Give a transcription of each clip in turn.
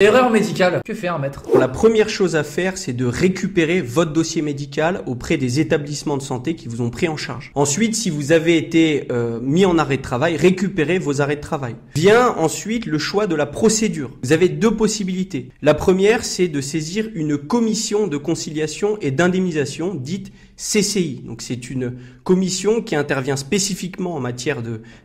Erreur médicale. Que faire, maître? La première chose à faire, c'est de récupérer votre dossier médical auprès des établissements de santé qui vous ont pris en charge. Ensuite, si vous avez été mis en arrêt de travail, récupérez vos arrêts de travail. Vient ensuite le choix de la procédure. Vous avez deux possibilités. La première, c'est de saisir une commission de conciliation et d'indemnisation, dite CCI. Donc c'est une commission qui intervient spécifiquement en matière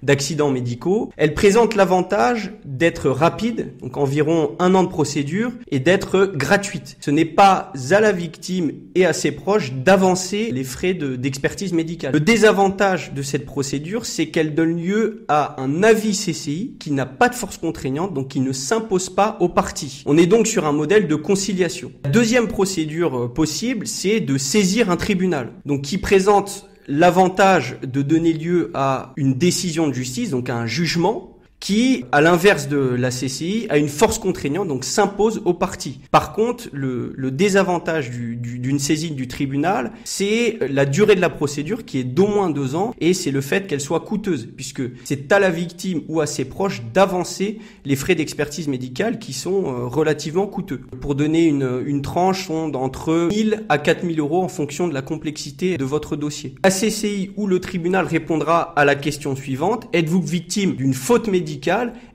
d'accidents médicaux. Elle présente l'avantage d'être rapide, donc environ 1 an de procédure, et d'être gratuite. Ce n'est pas à la victime et à ses proches d'avancer les frais d'expertise médicale. Le désavantage de cette procédure, c'est qu'elle donne lieu à un avis CCI qui n'a pas de force contraignante, donc qui ne s'impose pas aux parties. On est donc sur un modèle de conciliation. La deuxième procédure possible, c'est de saisir un tribunal, donc qui présente l'avantage de donner lieu à une décision de justice, donc à un jugement, qui, à l'inverse de la CCI, a une force contraignante, donc s'impose aux parties. Par contre, le désavantage d'une saisine du tribunal, c'est la durée de la procédure qui est d'au moins 2 ans, et c'est le fait qu'elle soit coûteuse, puisque c'est à la victime ou à ses proches d'avancer les frais d'expertise médicale qui sont relativement coûteux. Pour donner une tranche, sont d'entre 1 000 à 4 000 euros en fonction de la complexité de votre dossier. La CCI ou le tribunal répondra à la question suivante: êtes-vous victime d'une faute médicale?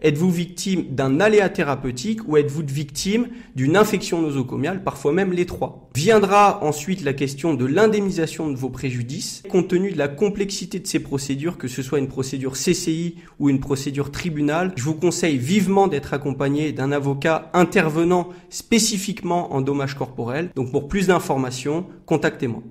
Êtes-vous victime d'un aléa thérapeutique ou êtes-vous victime d'une infection nosocomiale, parfois même les trois? Viendra ensuite la question de l'indemnisation de vos préjudices. Compte tenu de la complexité de ces procédures, que ce soit une procédure CCI ou une procédure tribunal, je vous conseille vivement d'être accompagné d'un avocat intervenant spécifiquement en dommages corporels. Donc pour plus d'informations, contactez-moi.